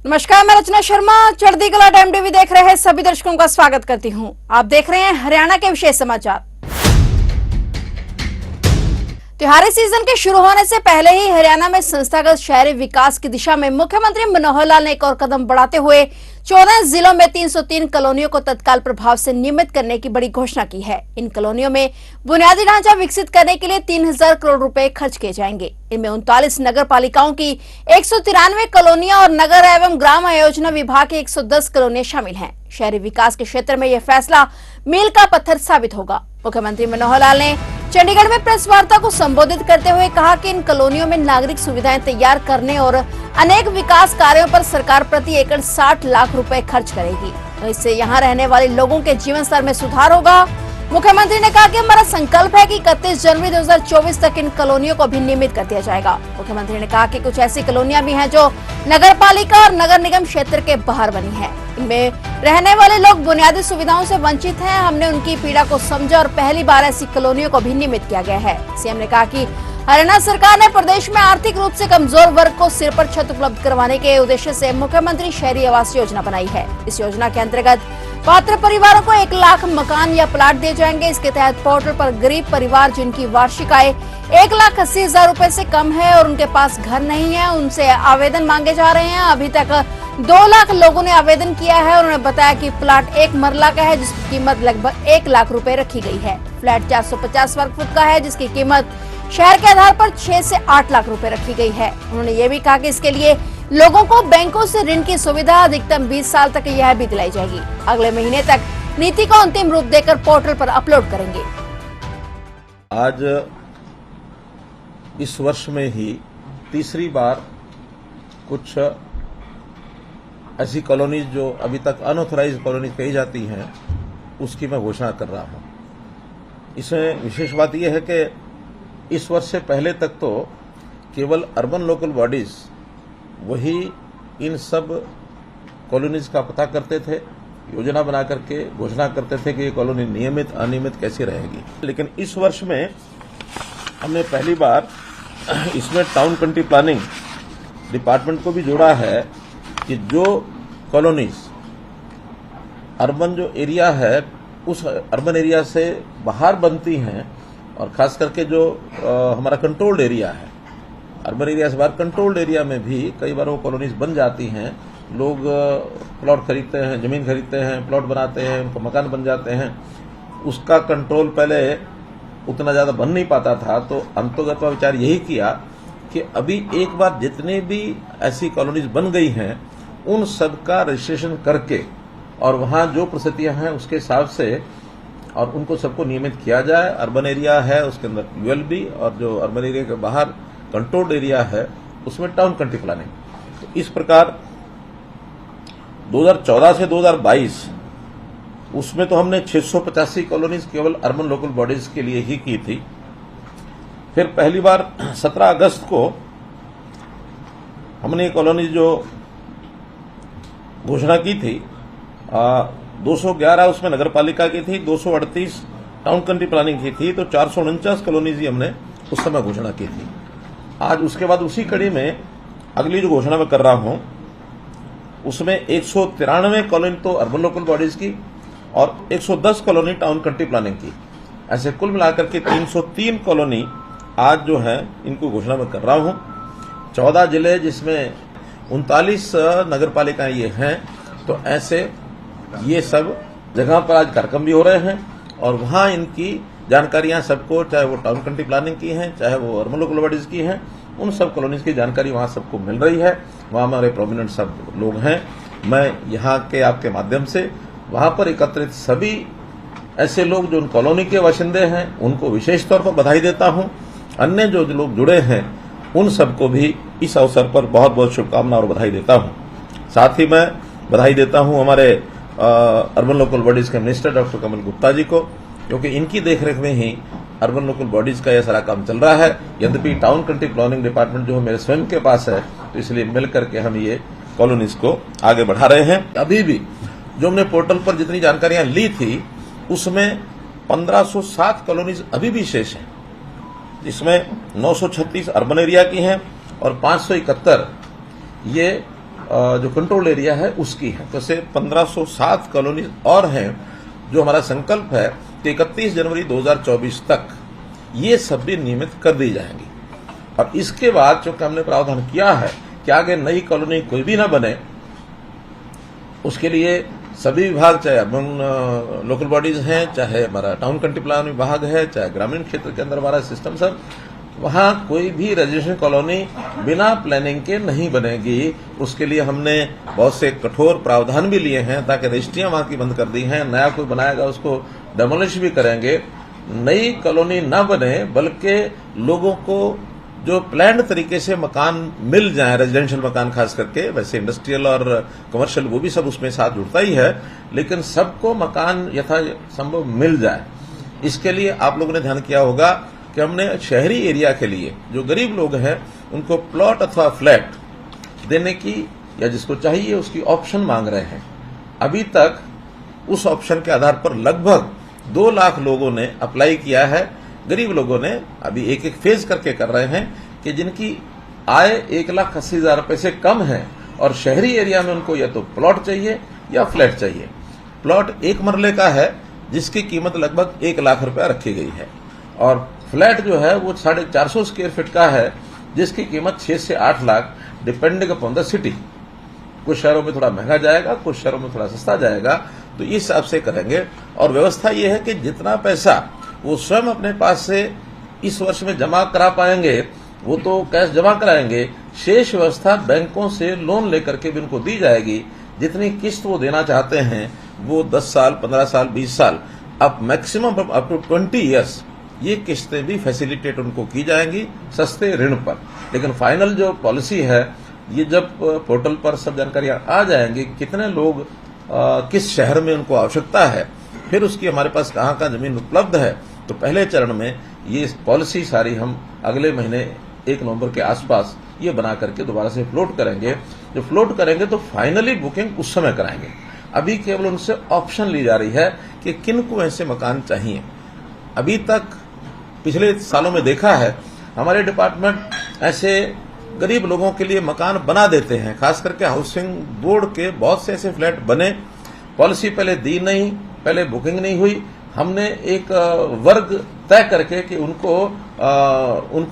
नमस्कार, मैं रचना शर्मा चढ़ती कला टाइम टीवी देख रहे हैं सभी दर्शकों का स्वागत करती हूं। आप देख रहे हैं हरियाणा के विशेष समाचार। त्योहारी सीजन के शुरू होने से पहले ही हरियाणा में संस्थागत शहरी विकास की दिशा में मुख्यमंत्री मनोहर लाल ने एक और कदम बढ़ाते हुए 14 जिलों में 303 कॉलोनियों को तत्काल प्रभाव से नियमित करने की बड़ी घोषणा की है। इन कॉलोनियों में बुनियादी ढांचा विकसित करने के लिए 3000 करोड़ रुपए खर्च किए जाएंगे। इनमें 39 नगर पालिकाओं की 193 कॉलोनियां और नगर एवं ग्राम आयोजना विभाग की 110 कॉलोनियां शामिल हैं। शहरी विकास के क्षेत्र में यह फैसला मील का पत्थर साबित होगा। मुख्यमंत्री मनोहर लाल ने चंडीगढ़ में प्रेस वार्ता को संबोधित करते हुए कहा कि इन कॉलोनियों में नागरिक सुविधाएं तैयार करने और अनेक विकास कार्यों पर सरकार प्रति एकड़ 60 लाख रुपए खर्च करेगी। तो इससे यहां रहने वाले लोगों के जीवन स्तर में सुधार होगा। मुख्यमंत्री ने कहा कि हमारा संकल्प है कि 31 जनवरी 2024 तक इन कॉलोनियों को भी नियमित कर दिया जाएगा। मुख्यमंत्री ने कहा कि कुछ ऐसी कॉलोनियां भी हैं जो नगर पालिका और नगर निगम क्षेत्र के बाहर बनी है। इनमें रहने वाले लोग बुनियादी सुविधाओं से वंचित हैं। हमने उनकी पीड़ा को समझा और पहली बार ऐसी कॉलोनियों को भी नियमित किया गया है। सीएम ने कहा कि हरियाणा सरकार ने प्रदेश में आर्थिक रूप से कमजोर वर्ग को सिर पर छत उपलब्ध करवाने के उद्देश्य से मुख्यमंत्री शहरी आवास योजना बनाई है। इस योजना के अंतर्गत पात्र परिवारों को 1 लाख मकान या प्लाट दिए जाएंगे। इसके तहत पोर्टल पर गरीब परिवार जिनकी वार्षिक आय 1,80,000 रुपए से कम है और उनके पास घर नहीं है, उनसे आवेदन मांगे जा रहे हैं। अभी तक 2 लाख लोगों ने आवेदन किया है और उन्होंने बताया कि प्लाट 1 मरला का है जिसकी कीमत लगभग 1 लाख रुपए रखी गई है। फ्लैट 450 वर्ग फुट का है जिसकी कीमत शहर के आधार पर 6 से 8 लाख रुपए रखी गई है। उन्होंने ये भी कहा कि इसके लिए लोगों को बैंकों से ऋण की सुविधा अधिकतम 20 साल तक यह भी दिलाई जाएगी। अगले महीने तक नीति को अंतिम रूप देकर पोर्टल पर अपलोड करेंगे। आज इस वर्ष में ही तीसरी बार कुछ ऐसी कॉलोनीज जो अभी तक अनऑथराइज्ड कॉलोनी कही जाती हैं उसकी मैं घोषणा कर रहा हूं। इसमें विशेष बात यह है कि इस वर्ष से पहले तक तो केवल अर्बन लोकल बॉडीज वही इन सब कॉलोनीज का पता करते थे, योजना बना करके घोषणा करते थे कि ये कॉलोनी नियमित अनियमित कैसे रहेगी। लेकिन इस वर्ष में हमने पहली बार इसमें टाउन कंट्री प्लानिंग डिपार्टमेंट को भी जोड़ा है कि जो कॉलोनीज अर्बन जो एरिया है उस अर्बन एरिया से बाहर बनती हैं और खास करके जो हमारा कंट्रोल्ड एरिया है, अर्बन एरिया से बाहर कंट्रोल्ड एरिया में भी कई बार वो कॉलोनीज बन जाती हैं। लोग प्लॉट खरीदते हैं, जमीन खरीदते हैं, प्लॉट बनाते हैं, उनको मकान बन जाते हैं। उसका कंट्रोल पहले उतना ज्यादा बन नहीं पाता था, तो अंतोगत विचार यही किया कि अभी एक बार जितने भी ऐसी कॉलोनीज बन गई हैं उन सब का रजिस्ट्रेशन करके और वहां जो परिस्थितियां हैं उसके हिसाब से और उनको सबको नियमित किया जाए। अर्बन एरिया है उसके अंदर यूएलबी और जो अर्बन एरिया के बाहर कंट्रोल्ड एरिया है उसमें टाउन कंट्री प्लानिंग। तो इस प्रकार 2014 से 2022 उसमें तो हमने 685 कॉलोनीज केवल अर्बन लोकल बॉडीज के लिए ही की थी। फिर पहली बार 17 अगस्त को हमने ये कॉलोनी जो घोषणा की थी 211 उसमें नगर पालिका की थी, 238 टाउन कंट्री प्लानिंग की थी, तो 449 कॉलोनीज ही हमने उस समय घोषणा की थी। आज उसके बाद उसी कड़ी में अगली जो घोषणा मैं कर रहा हूं उसमें 193 कॉलोनी तो अर्बन लोकल बॉडीज की और 110 कॉलोनी टाउन कंट्री प्लानिंग की, ऐसे कुल मिलाकर के 303 कॉलोनी आज जो है इनको घोषणा मैं कर रहा हूं। 14 जिले जिसमें 39 नगर पालिकाएं ये हैं, तो ऐसे ये सब जगह पर आज कार्यक्रम भी हो रहे हैं और वहां इनकी जानकारियां सबको, चाहे वो टाउन कंट्री प्लानिंग की हैं चाहे वो अर्बन लोकल बॉडीज की हैं, उन सब कॉलोनीज की जानकारी वहां सबको मिल रही है। वहां हमारे प्रोमिनेंट सब लोग हैं। मैं यहाँ के आपके माध्यम से वहां पर एकत्रित सभी ऐसे लोग जो उन कॉलोनी के बाशिंदे हैं उनको विशेष तौर पर बधाई देता हूं। अन्य जो लोग जुड़े हैं उन सबको भी इस अवसर पर बहुत बहुत शुभकामना और बधाई देता हूं। साथ ही मैं बधाई देता हूं हमारे अर्बन लोकल बॉडीज के मिनिस्टर डॉक्टर कमल गुप्ता जी को, क्योंकि इनकी देखरेख में ही अर्बन लोकल बॉडीज का यह सारा काम चल रहा है। यद्यपि टाउन कंट्री प्लानिंग डिपार्टमेंट जो मेरे स्वयं के पास है, तो इसलिए मिलकर के हम ये कॉलोनीज को आगे बढ़ा रहे हैं। अभी भी जो हमने पोर्टल पर जितनी जानकारियां ली थी उसमें 1507 कॉलोनीज अभी भी शेष हैं, जिसमें 936 अर्बन एरिया की हैं और 571 ये जो कंट्रोल एरिया है उसकी है। तो ऐसे 1507 कॉलोनी और हैं जो हमारा संकल्प है कि 31 जनवरी 2024 तक ये सब भी नियमित कर दी जाएंगी। और इसके बाद चूंकि हमने प्रावधान किया है कि आगे नई कॉलोनी कोई भी ना बने, उसके लिए सभी विभाग, चाहे अर्बन लोकल बॉडीज हैं, चाहे हमारा टाउन कंट्री प्लान विभाग है, चाहे ग्रामीण क्षेत्र के अंदर हमारा सिस्टम, सब वहां कोई भी रेजिडेंशियल कॉलोनी बिना प्लानिंग के नहीं बनेगी। उसके लिए हमने बहुत से कठोर प्रावधान भी लिए हैं ताकि रजिस्ट्रियां वहां की बंद कर दी हैं। नया कोई बनाएगा उसको डेमोलिश भी करेंगे। नई कॉलोनी न बने बल्कि लोगों को जो प्लान्ड तरीके से मकान मिल जाए, रेजिडेंशियल मकान खास करके, वैसे इंडस्ट्रियल और कमर्शियल वो भी सब उसमें साथ जुड़ता ही है, लेकिन सबको मकान यथासंभव मिल जाए। इसके लिए आप लोगों ने ध्यान किया होगा कि हमने शहरी एरिया के लिए जो गरीब लोग हैं उनको प्लॉट अथवा फ्लैट देने की, या जिसको चाहिए उसकी ऑप्शन मांग रहे हैं। अभी तक उस ऑप्शन के आधार पर लगभग 2 लाख लोगों ने अप्लाई किया है। गरीब लोगों ने अभी एक एक फेज करके कर रहे हैं कि जिनकी आय 1,80,000 रुपए से कम है और शहरी एरिया में उनको या तो प्लॉट चाहिए या फ्लैट चाहिए। प्लॉट 1 मरले का है जिसकी कीमत लगभग 1 लाख रुपया रखी गई है, और फ्लैट जो है वो 450 स्क्वायर फीट का है जिसकी कीमत 6 से 8 lakh, depending upon the city. कुछ शहरों में थोड़ा महंगा जाएगा, कुछ शहरों में थोड़ा सस्ता जाएगा, तो इस हिसाब से करेंगे। और व्यवस्था ये है कि जितना पैसा वो स्वयं अपने पास से इस वर्ष में जमा करा पाएंगे वो तो कैश जमा कराएंगे, शेष व्यवस्था बैंकों से लोन लेकर के भी उनको दी जाएगी। जितनी किस्त वो देना चाहते हैं वो 10 साल, 15 साल, 20 साल, अब मैक्सिमम अप टू 20 ईयर्स ये किस्तें भी फैसिलिटेट उनको की जाएंगी सस्ते ऋण पर। लेकिन फाइनल जो पॉलिसी है ये जब पोर्टल पर सब जानकारियां आ जाएंगी, कितने लोग किस शहर में उनको आवश्यकता है, फिर उसकी हमारे पास कहाँ कहाँ जमीन उपलब्ध है, तो पहले चरण में ये पॉलिसी सारी हम अगले महीने 1 नवंबर के आसपास ये बना करके दोबारा से फ्लोट करेंगे। जो फ्लोट करेंगे तो फाइनली बुकिंग उस समय कराएंगे। अभी केवल उनसे ऑप्शन ली जा रही है कि किन को ऐसे मकान चाहिए। अभी तक पिछले सालों में देखा है हमारे डिपार्टमेंट ऐसे गरीब लोगों के लिए मकान बना देते हैं, खास करके हाउसिंग बोर्ड के बहुत से ऐसे फ्लैट बने, पॉलिसी पहले दी नहीं, पहले बुकिंग नहीं हुई। हमने एक वर्ग तय करके कि उनको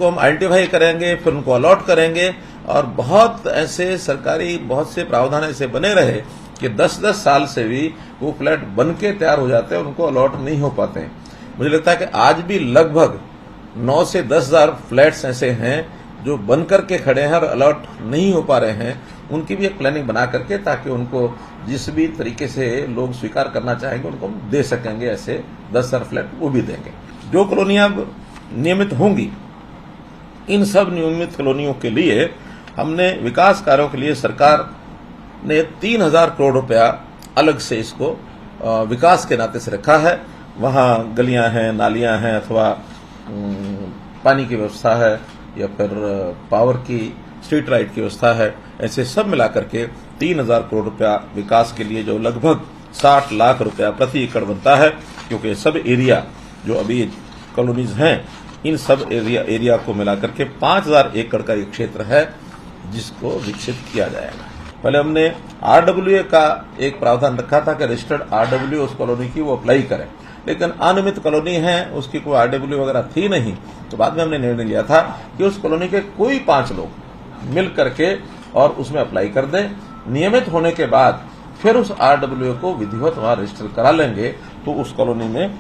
हम आइडेंटिफाई करेंगे, फिर उनको अलॉट करेंगे, और बहुत ऐसे सरकारी बहुत से प्रावधान ऐसे बने रहे कि 10-10 साल से भी वो फ्लैट बन के तैयार हो जाते हैं, उनको अलॉट नहीं हो पाते हैं। मुझे लगता है कि आज भी लगभग 9 से 10,000 फ्लैट्स ऐसे हैं जो बन करके खड़े हैं और अलॉट नहीं हो पा रहे हैं। उनकी भी एक प्लानिंग बना करके ताकि उनको जिस भी तरीके से लोग स्वीकार करना चाहेंगे उनको हम दे सकेंगे, ऐसे 10,000 फ्लैट वो भी देंगे। जो कॉलोनियां नियमित होंगी, इन सब नियमित कॉलोनियों के लिए हमने विकास कार्यों के लिए सरकार ने 3,000 करोड़ रुपया अलग से इसको विकास के नाते से रखा है। वहां गलियां हैं, नालियां हैं, अथवा पानी की व्यवस्था है, या फिर पावर की, स्ट्रीट लाइट की व्यवस्था है, ऐसे सब मिलाकर के 3,000 करोड़ रुपया विकास के लिए, जो लगभग 60 लाख रुपया प्रति एकड़ बनता है। क्योंकि सब एरिया जो अभी कॉलोनीज हैं, इन सब एरिया को मिलाकर के 5,000 एकड़ का एक क्षेत्र है जिसको विकसित किया जाएगा। पहले हमने RWA का एक प्रावधान रखा था कि रजिस्टर्ड RWA उस कॉलोनी की वो अप्लाई करें, लेकिन अनियमित कॉलोनी है, उसकी कोई RWA वगैरह थी नहीं, तो बाद में हमने निर्णय लिया था कि उस कॉलोनी के कोई 5 लोग मिल करके और उसमें अप्लाई कर दें। नियमित होने के बाद फिर उस RWA को विधिवत वहां रजिस्टर करा लेंगे तो उस कॉलोनी में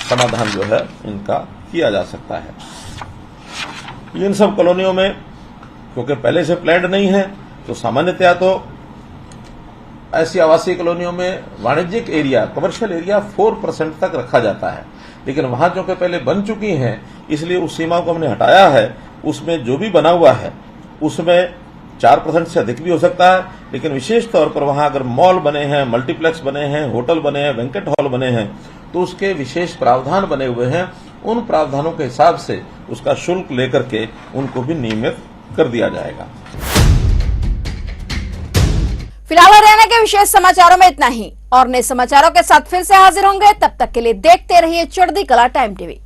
समाधान जो है इनका किया जा सकता है। इन सब कॉलोनियों में क्योंकि पहले से प्लान्ड नहीं है, तो सामान्यतया तो ऐसी आवासीय कॉलोनियों में वाणिज्यिक एरिया, कमर्शियल एरिया 4% तक रखा जाता है। लेकिन वहां जो कि पहले बन चुकी हैं, इसलिए उस सीमा को हमने हटाया है। उसमें जो भी बना हुआ है उसमें 4% से अधिक भी हो सकता है। लेकिन विशेष तौर पर वहां अगर मॉल बने हैं, मल्टीप्लेक्स बने हैं, होटल बने हैं, बैंक्वेट हॉल बने हैं, तो उसके विशेष प्रावधान बने हुए हैं। उन प्रावधानों के हिसाब से उसका शुल्क लेकर के उनको भी नियमित कर दिया जाएगा। फिलहाल हरियाणा के विशेष समाचारों में इतना ही, और नए समाचारों के साथ फिर से हाजिर होंगे। तब तक के लिए देखते रहिए चढ़ती कला टाइम टीवी।